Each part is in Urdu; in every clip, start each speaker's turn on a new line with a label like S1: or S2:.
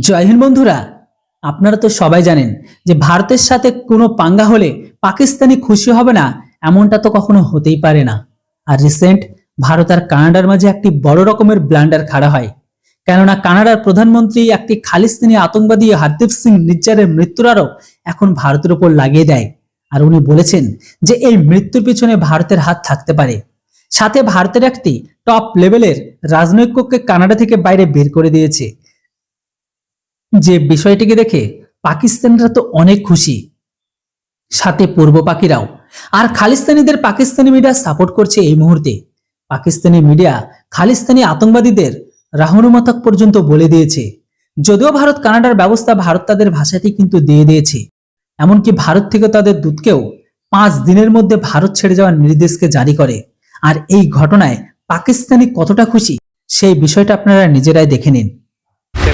S1: জয় হিন্দ বন্ধুরা, আপনারা তো সবাই জানেন যে ভারতের সাথে কোনো পাঙ্গা হলে পাকিস্তানি খুশি হবে না, এমনটা তো কখনো হতেই পারে না। আর রিসেন্ট ভারত আর কানাডার মাঝে একটি বড় রকমের ব্লান্ডার খাড়া হয়, কেননা কানাডার প্রধানমন্ত্রী একটি খালিস্তানি আতঙ্কবাদী হরদীপ সিং নিজ্জারের মৃত্যুর আরোপ এখন ভারতের উপর লাগিয়ে দেয়। আর উনি বলেছেন যে এই মৃত্যুর পিছনে ভারতের হাত থাকতে পারে। সাথে ভারতের একটি টপ লেভেলের রাজনৈতিককে কানাডা থেকে বাইরে বের করে দিয়েছে। যে বিষয়টিকে দেখে পাকিস্তানিরা তো অনেক খুশি, সাথে পূর্ব পাকিরাও। আর খালিস্তানিদের পাকিস্তানি মিডিয়া সাপোর্ট করছে। এই মুহূর্তে পাকিস্তানি মিডিয়া খালিস্তানি আতঙ্কবাদীদের রাহনুমাতক পর্যন্ত বলে দিয়েছে। যদিও ভারত কানাডার ব্যবস্থা ভারত তাদের ভাষাতেই কিন্তু দিয়ে দিয়েছে, এমনকি ভারত থেকে তাদের দূতকেও 5 দিনের মধ্যে ভারত ছেড়ে যাওয়ার নির্দেশকে জারি করে। আর এই ঘটনায় পাকিস্তানি কতটা খুশি সেই বিষয়টা আপনারা নিজেরাই দেখে নিন।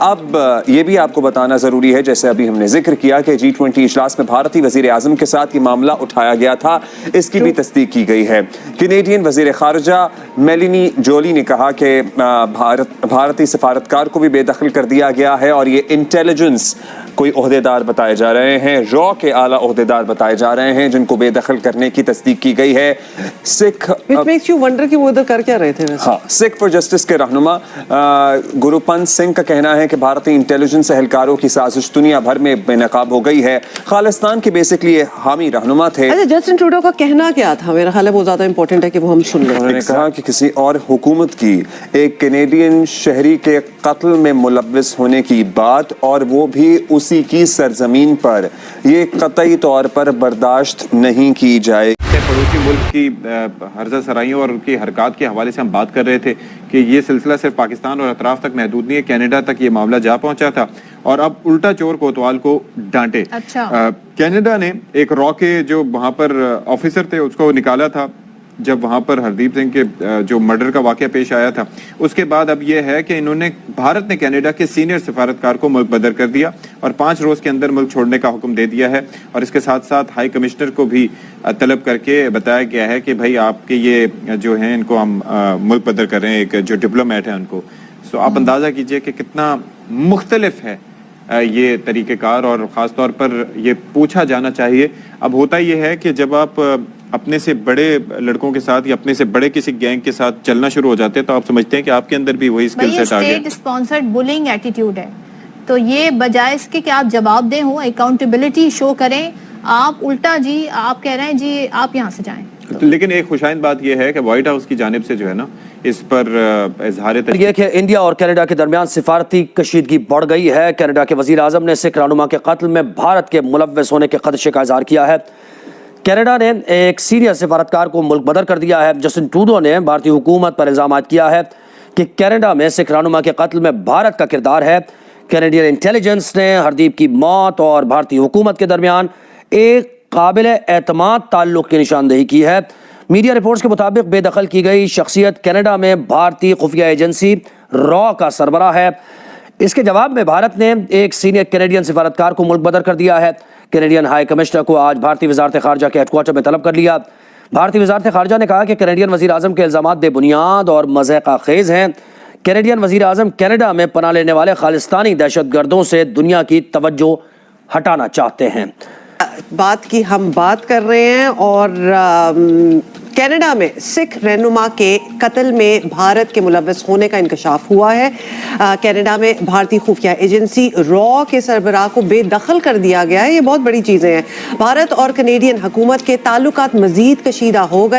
S2: اب یہ بھی آپ کو بتانا ضروری ہے، جیسے ابھی ہم نے ذکر کیا کہ G20 اجلاس میں بھارتی وزیر اعظم کے ساتھ یہ معاملہ اٹھایا گیا تھا، اس کی بھی تصدیق کی گئی ہے۔ کینیڈین وزیر خارجہ میلینی جولی نے کہا کہ بھارتی سفارتکار کو بھی بے دخل کر دیا گیا ہے، اور یہ انٹیلیجنس کوئی عہدیدار بتائے جا رہے ہیں، را کے اعلیٰ عہدیدار بتائے جا رہے ہیں جن کو بے دخل کرنے کی تصدیق کی گئی ہے۔ سکھ
S3: وہ ادھر کر کیا رہے تھے ویسے؟
S2: ہاں، سکھ فار جسٹس کے رہنما گروپنت سنگھ کا کہنا ہے کہ بھارتی انٹیلیجنس اہلکاروں کی سازش دنیا بھر میں بے نقاب ہو گئی ہے۔ خالصتان کے بیسکلی حامی رہنما تھے۔
S3: جسٹن ٹروڈو کا کہنا کیا تھا؟ میرا خیال ہے وہ زیادہ امپورٹنٹ ہے کہ وہ ہم سن لیں۔
S2: انہوں نے کہا کہ کسی اور حکومت کی ایک کینیڈین شہری کے قتل میں ملوث ہونے کی بات، اور وہ بھی اسی کی سرزمین پر، یہ قطعی طور پر برداشت نہیں کی جائے۔
S4: پڑوسی ملک کی ہرزہ سرائیوں اور ان کی حرکات کے حوالے سے ہم بات کر رہے تھے کہ یہ سلسلہ صرف پاکستان اور اطراف تک محدود نہیں ہے، کینیڈا تک یہ معاملہ جا پہنچا تھا، اور اب الٹا چور کوتوال کو ڈانٹے۔
S5: اچھا،
S4: کینیڈا نے ایک را کے جو وہاں پر آفیسر تھے اس کو نکالا تھا جب وہاں پر ہردیپ سنگھ کے جو مرڈر کا واقعہ پیش آیا تھا۔ اس کے بعد اب یہ ہے کہ بھارت نے کینیڈا کے سینئر سفارتکار کو ملک بدر کر دیا اور 5 روز کے اندر ملک چھوڑنے کا حکم دے دیا ہے، اور اس کے ساتھ ساتھ ہائی کمشنر کو بھی طلب کر کے بتایا گیا ہے کہ بھائی آپ کے یہ جو ہیں ان کو ہم ملک بدر کر رہے ہیں، ایک جو ڈپلومیٹ ہے ان کو۔ سو آپ اندازہ کیجئے کہ کتنا مختلف ہے یہ طریقہ کار، اور خاص طور پر یہ پوچھا جانا چاہیے۔ اب ہوتا یہ ہے کہ جب آپ اپنے سے بڑے لڑکوں کے ساتھ یا اپنے سے بڑے کسی گینگ کے ساتھ چلنا شروع ہو جاتے ہیں تو آپ سمجھتے ہیں کہ آپ کے اندر بھی وہی اسکل سیٹ آ گیا۔
S5: اسٹیٹ اسپانسرڈ بولنگ ایٹیٹیوڈ ہے، تو یہ بجائے اس کے کہ آپ جواب دیں ہوں، اکاؤنٹیبلٹی شو کریں، آپ الٹا جی آپ کہہ رہے ہیں جی آپ یہاں سے جائیں۔
S4: لیکن ایک خوشائند بات یہ ہے کہ وائٹ ہاؤس کی جانب سے جو ہے نا اس پر اظہار
S6: یہ کہ انڈیا اور کینیڈا کے درمیان سفارتی کشیدگی بڑھ گئی ہے۔ کینیڈا کے وزیر اعظم نے سکھ رہنما کے قتل میں بھارت کے ملوث ہونے کے خدشے کا اظہار کیا ہے۔ کینیڈا نے ایک سینئر سفارتکار کو ملک بدر کر دیا ہے۔ جسٹن ٹروڈو نے بھارتی حکومت پر الزامات کیا ہے کہ کینیڈا میں سکھ رہنما کے قتل میں بھارت کا کردار ہے۔ کینیڈین انٹیلیجنس نے ہردیپ کی موت اور بھارتی حکومت کے درمیان ایک قابل اعتماد تعلق کی نشاندہی کی ہے۔ میڈیا رپورٹس کے مطابق بے دخل کی گئی شخصیت کینیڈا میں بھارتی خفیہ ایجنسی را کا سربراہ ہے۔ اس کے جواب میں بھارت نے ایک سینئر کینیڈین سفارتکار کو ملک بدر کر دیا ہے۔ کینیڈین ہائی کمشنر کو آج بھارتی وزارت خارجہ کے ہیڈ کوارٹر میں طلب کر لیا۔ بھارتی وزارت خارجہ نے کہا کہ کینیڈین وزیر اعظم کے الزامات بے بنیاد اور مضحکہ خیز ہیں۔ کینیڈین وزیر اعظم کینیڈا میں پناہ لینے والے خالصتانی دہشت گردوں سے دنیا کی توجہ ہٹانا چاہتے ہیں۔
S3: ہم بات کر رہے ہیں، اور کینیڈا میں سکھ رہنما کے قتل میں بھارت کے ملوث ہونے کا انکشاف ہوا ہے۔ کینیڈا میں بھارتی خفیہ ایجنسی را کے سربراہ کو بے دخل کر دیا گیا ہے۔ یہ بہت بڑی چیزیں ہیں۔ بھارت اور کینیڈین حکومت کے تعلقات مزید کشیدہ ہو گئے۔